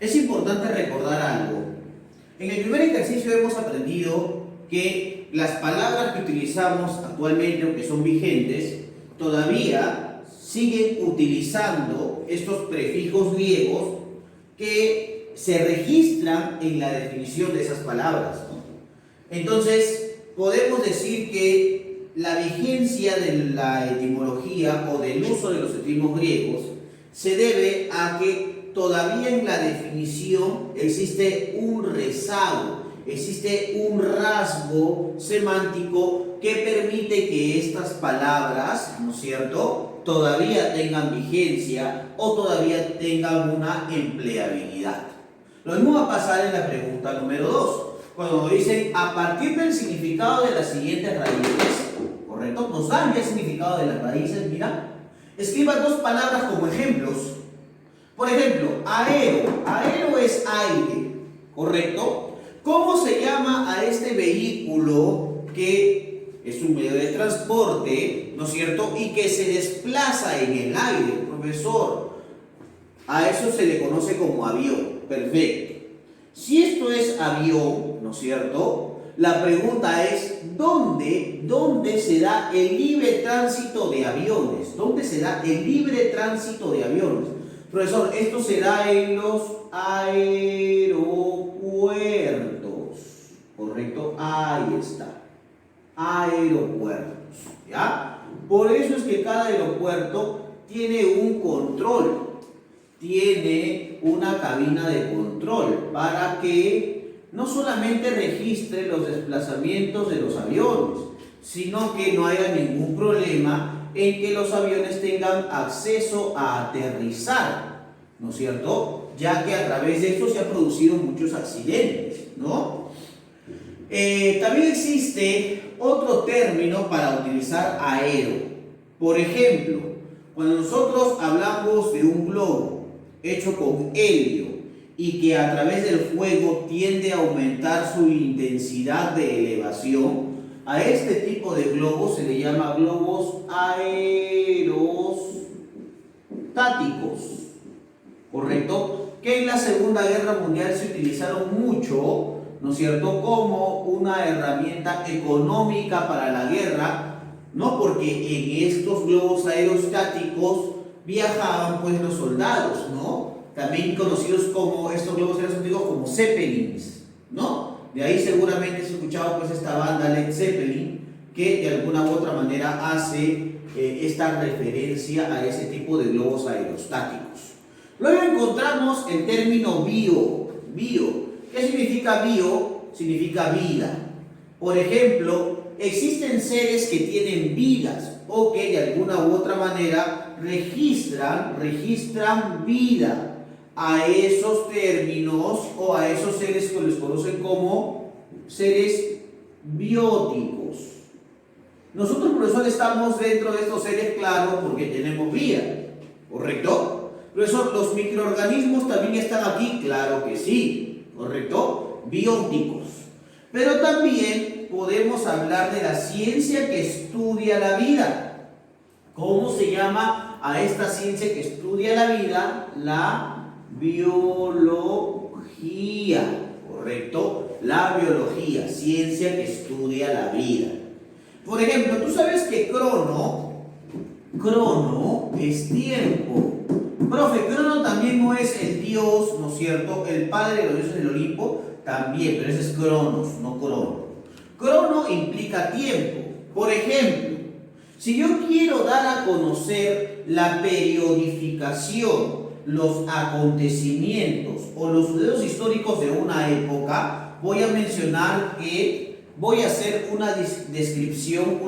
Es importante recordar algo. En el primer ejercicio hemos aprendido que las palabras que utilizamos actualmente o que son vigentes todavía siguen utilizando estos prefijos griegos que se registran en la definición de esas palabras, ¿no? Entonces, podemos decir que la vigencia de la etimología o del uso de los etimos griegos se debe a que todavía en la definición existe un rezago, existe un rasgo semántico que permite que estas palabras, ¿no es cierto?, todavía tengan vigencia o todavía tengan una empleabilidad. Lo mismo va a pasar en la pregunta número 2, cuando dicen a partir del significado de las siguientes raíces, ¿correcto? Nos dan ya el significado de las raíces, mira. Escriban dos palabras como ejemplos. Por ejemplo, aero. Aero es aire, ¿correcto? ¿Cómo se llama a este vehículo que es un medio de transporte, ¿no es cierto?, y que se desplaza en el aire, profesor? A eso se le conoce como avión. Perfecto. Si esto es avión, ¿no es cierto?, la pregunta es ¿dónde se da el libre tránsito de aviones? ¿Dónde se da el libre tránsito de aviones? Profesor, esto se da en los aeropuertos, ¿correcto? Ahí está, aeropuertos, ¿ya? Por eso es que cada aeropuerto tiene un control, tiene una cabina de control para que no solamente registre los desplazamientos de los aviones, sino que no haya ningún problema en que los aviones tengan acceso a aterrizar, ¿no es cierto?, ya que a través de esto se han producido muchos accidentes, ¿no? También existe otro término para utilizar aero. Por ejemplo, cuando nosotros hablamos de un globo hecho con helio y que a través del fuego tiende a aumentar su intensidad de elevación, a este tipo de globos se le llama globos aerostáticos, ¿correcto? Que en la Segunda Guerra Mundial se utilizaron mucho, ¿no es cierto?, como una herramienta económica para la guerra, ¿no? Porque en estos globos aerostáticos viajaban pues los soldados, ¿no? También conocidos como estos globos aerostáticos como Zeppelins, ¿no? De ahí seguramente se ha escuchado pues esta banda Led Zeppelin que de alguna u otra manera hace esta referencia a ese tipo de globos aerostáticos. Luego encontramos el término bio. ¿Qué significa bio? Significa vida. Por ejemplo, existen seres que tienen vidas o que de alguna u otra manera registran vida. A esos términos o a esos seres que les conocen como seres bióticos. Nosotros, profesor, estamos dentro de estos seres, claro, porque tenemos vida, ¿correcto? Profesor, ¿los microorganismos también están aquí? Claro que sí, ¿correcto? Bióticos. Pero también podemos hablar de la ciencia que estudia la vida. ¿Cómo se llama a esta ciencia que estudia la vida? La biología, ¿correcto? La biología, ciencia que estudia la vida. Por ejemplo, tú sabes que crono es tiempo. Profe, Crono también no es el dios, ¿no es cierto?, el padre de los dioses del Olimpo, también, pero ese es Cronos, no Crono. Crono implica tiempo. Por ejemplo, si yo quiero dar a conocer la periodificación, los acontecimientos o los sucesos históricos de una época, voy a mencionar que voy a hacer una descripción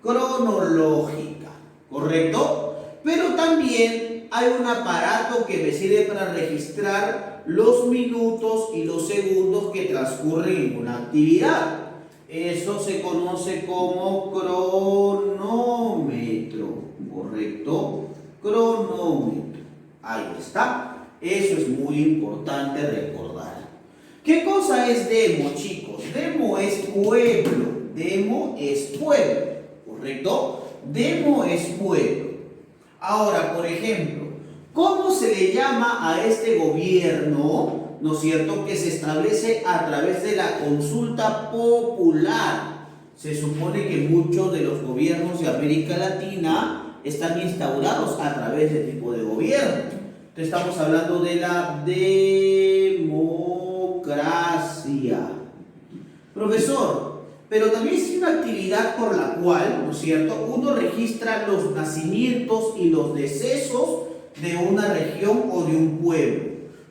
cronológica, ¿correcto? Pero también hay un aparato que me sirve para registrar los minutos y los segundos que transcurren en una actividad. Eso se conoce como cronómetro, ¿correcto? Cronómetro. Ahí está. Eso es muy importante recordar. ¿Qué cosa es demo, chicos? Demo es pueblo. Demo es pueblo, ¿correcto? Demo es pueblo. Ahora, por ejemplo, ¿cómo se le llama a este gobierno, ¿no es cierto?, que se establece a través de la consulta popular? Se supone que muchos de los gobiernos de América Latina están instaurados a través de tipo de gobierno. Entonces estamos hablando de la democracia. Profesor, pero también es una actividad por la cual, ¿no es cierto?, uno registra los nacimientos y los decesos de una región o de un pueblo.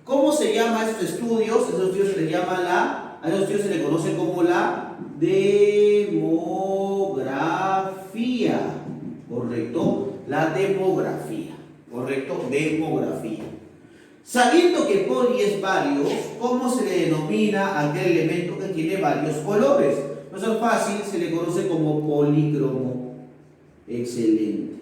¿Cómo se llama estos estudios? Esos estudios se le llama a esos estudios se le conoce como la demografía. ¿Correcto? La demografía. ¿Correcto? Demografía. Sabiendo que poli es varios, ¿cómo se le denomina a aquel elemento que tiene varios colores? No es fácil, se le conoce como polícromo. Excelente.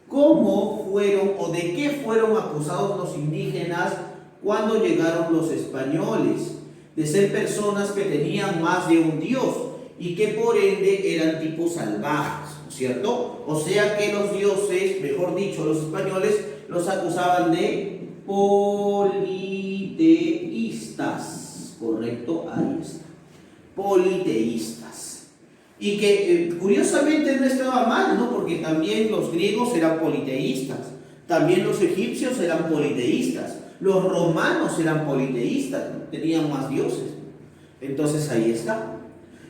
¿Cómo fueron o de qué fueron acusados los indígenas cuando llegaron los españoles? De ser personas que tenían más de un dios y que por ende eran tipos salvajes, ¿no es cierto? O sea que los dioses, mejor dicho, los españoles los acusaban de politeístas, ¿correcto? Ahí está, politeístas. Y que curiosamente no estaba mal, ¿no? Porque también los griegos eran politeístas, también los egipcios eran politeístas, los romanos eran politeístas, ¿no? Tenían más dioses. Entonces ahí está.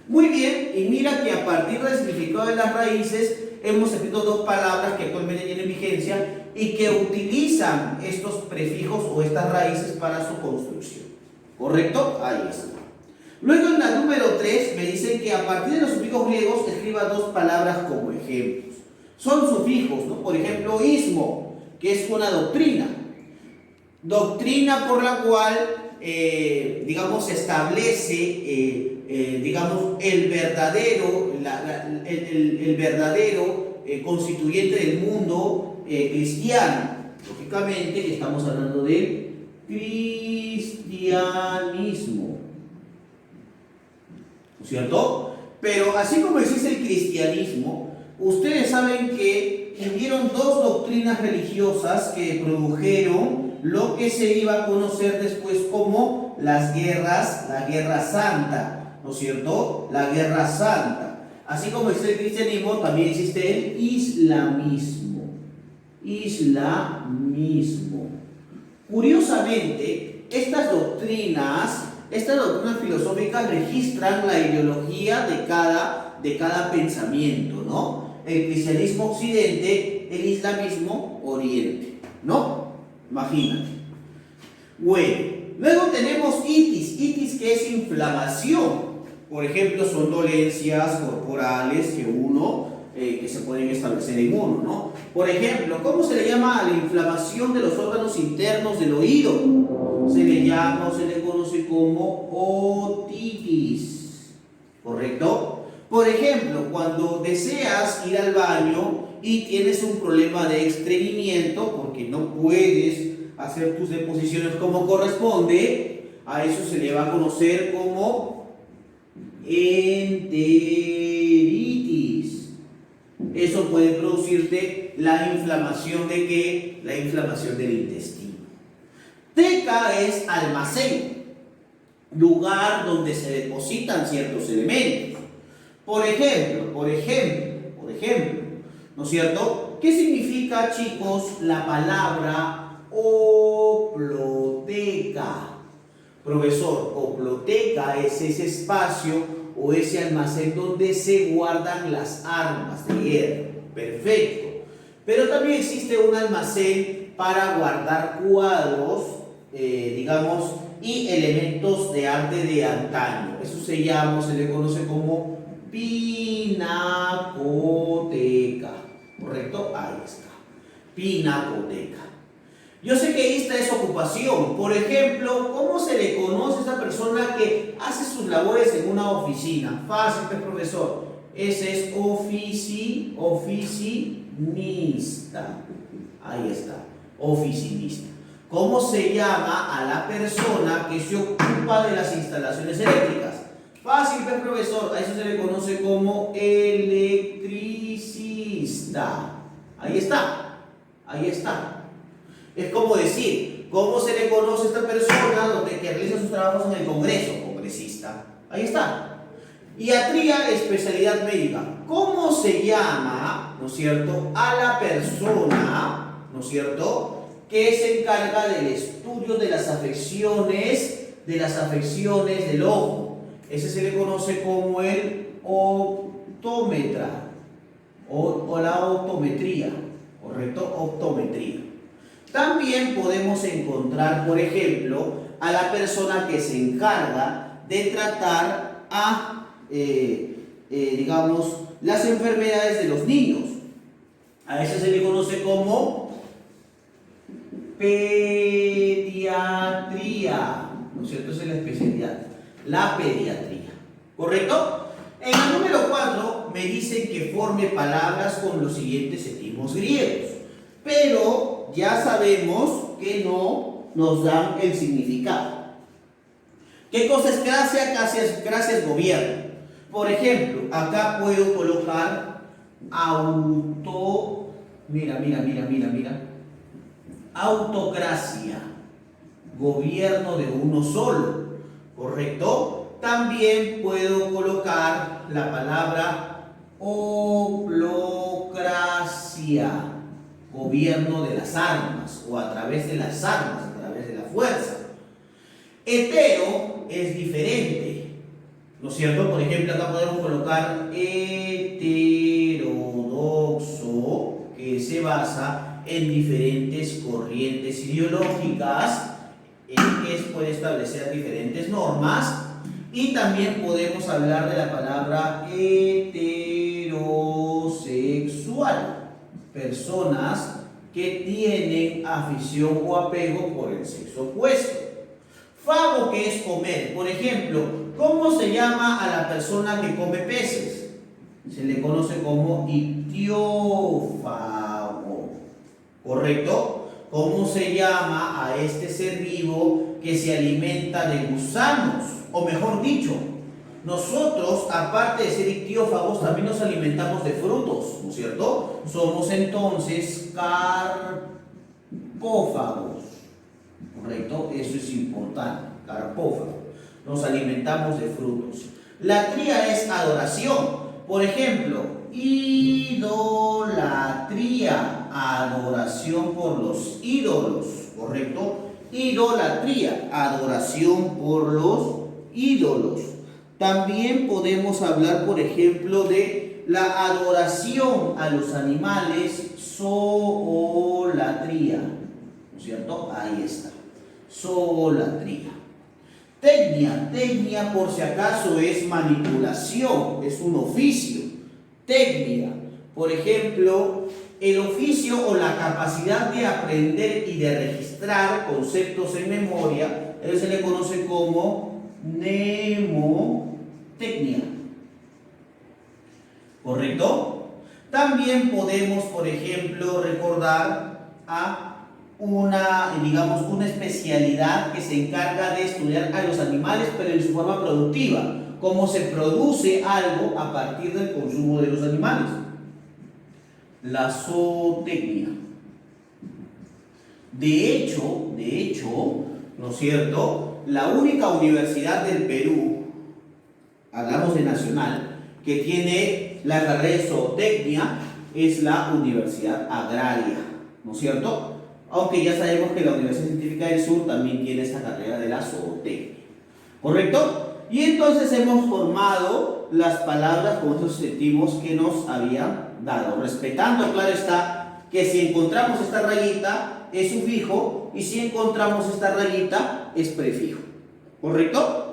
Muy bien, y mira que a partir del significado de las raíces hemos escrito dos palabras que actualmente tienen vigencia y que utilizan estos prefijos o estas raíces para su construcción. ¿Correcto? Ahí está. Luego en la número 3 me dicen que a partir de los sufijos griegos escriba dos palabras como ejemplos. Son sufijos, ¿no? Por ejemplo, ismo, que es una doctrina. Doctrina por la cual, digamos, se establece, digamos, el verdadero, el verdadero constituyente del mundo cristiano. Lógicamente estamos hablando del cristianismo, ¿no es cierto? Pero así como existe el cristianismo, ustedes saben que hubieron dos doctrinas religiosas que produjeron lo que se iba a conocer después como las guerras, la guerra santa, ¿no es cierto? La guerra santa. Así como existe el cristianismo, también existe el islamismo. Islamismo. Curiosamente, estas doctrinas filosóficas registran la ideología de cada pensamiento, ¿no? El cristianismo occidente, el islamismo oriente, ¿no? Imagínate. Bueno, luego tenemos itis que es inflamación. Por ejemplo, son dolencias corporales que se pueden establecer en uno, ¿no? Por ejemplo, ¿cómo se le llama a la inflamación de los órganos internos del oído? Se le llama o se le conoce como otitis, ¿correcto? Por ejemplo, cuando deseas ir al baño y tienes un problema de estreñimiento porque no puedes hacer tus deposiciones como corresponde, a eso se le va a conocer como enteritis. Eso puede producirte la inflamación de ¿qué? La inflamación del intestino. Teca es almacén, lugar donde se depositan ciertos elementos. Por ejemplo, ¿no es cierto? ¿Qué significa, chicos, la palabra oploteca? Profesor, oploteca es ese espacio o ese almacén donde se guardan las armas de guerra. Perfecto. Pero también existe un almacén para guardar cuadros, digamos, y elementos de arte de antaño. Eso se le conoce como pinacoteca. ¿Correcto? Ahí está. Pinacoteca. Yo sé que esta es ocupación. Por ejemplo, ¿cómo se le conoce a esta persona que hace sus labores en una oficina? Fácil, pues, profesor. Ese es oficinista. Ahí está. Oficinista. ¿Cómo se llama a la persona que se ocupa de las instalaciones eléctricas? Fácil, pues, profesor. A eso se le conoce como electricista. Ahí está. Ahí está. Es como decir, ¿cómo se le conoce a esta persona que realiza sus trabajos en el Congreso? Congresista. Ahí está. Iatría, especialidad médica. ¿Cómo se llama, ¿no es cierto?, a la persona, ¿no es cierto?, que se encarga del estudio de las afecciones del ojo? Ese se le conoce como el optómetra o la optometría, ¿correcto? Optometría. También podemos encontrar, por ejemplo, a la persona que se encarga de tratar digamos, las enfermedades de los niños. A ese se le conoce como pediatría, ¿no es cierto? Esa es la especialidad, la pediatría, ¿correcto? En el número 4 me dicen que forme palabras con los siguientes etimos griegos, pero ya sabemos que no nos dan el significado. ¿Qué cosa es gracia? Gracias gobierno. Por ejemplo, acá puedo colocar autocracia, gobierno de uno solo, ¿correcto? También puedo colocar la palabra oplocracia, gobierno de las armas, o a través de las armas, a través de la fuerza. Hetero es diferente, ¿no es cierto? Por ejemplo, acá podemos colocar heterodoxo, que se basa en diferentes corrientes ideológicas, que puede establecer diferentes normas. Y también podemos hablar de la palabra heterosexual, personas que tienen afición o apego por el sexo opuesto. Fago, que es comer. Por ejemplo, ¿cómo se llama a la persona que come peces? Se le conoce como ictiófago, ¿correcto? ¿Cómo se llama a este ser vivo que se alimenta de gusanos? O mejor dicho, nosotros, aparte de ser ictiófagos, también nos alimentamos de frutos, ¿no es cierto? Somos entonces carpófagos, ¿correcto? Eso es importante, carpófago. Nos alimentamos de frutos. Latría es adoración. Por ejemplo, idolatría, adoración por los ídolos, ¿correcto? Idolatría, adoración por los ídolos. También podemos hablar, por ejemplo, de la adoración a los animales, zoolatría, ¿no es cierto? Ahí está, zoolatría. Tecnia, por si acaso, es manipulación, es un oficio. Técnica, por ejemplo, el oficio o la capacidad de aprender y de registrar conceptos en memoria, él se le conoce como mnemotecnia, ¿correcto? También podemos, por ejemplo, recordar a una especialidad que se encarga de estudiar a los animales, pero en su forma productiva, cómo se produce algo a partir del consumo de los animales. La zootecnia. De hecho, ¿no es cierto?, la única universidad del Perú, hablamos de nacional, que tiene la carrera de zootecnia es la Universidad Agraria, ¿no es cierto? Aunque ya sabemos que la Universidad Científica del Sur también tiene esta carrera de la zootecnia, ¿correcto? Y entonces hemos formado las palabras con esos sustantivos que nos habían dado, respetando, claro está, que si encontramos esta rayita es sufijo y si encontramos esta rayita es prefijo, ¿correcto?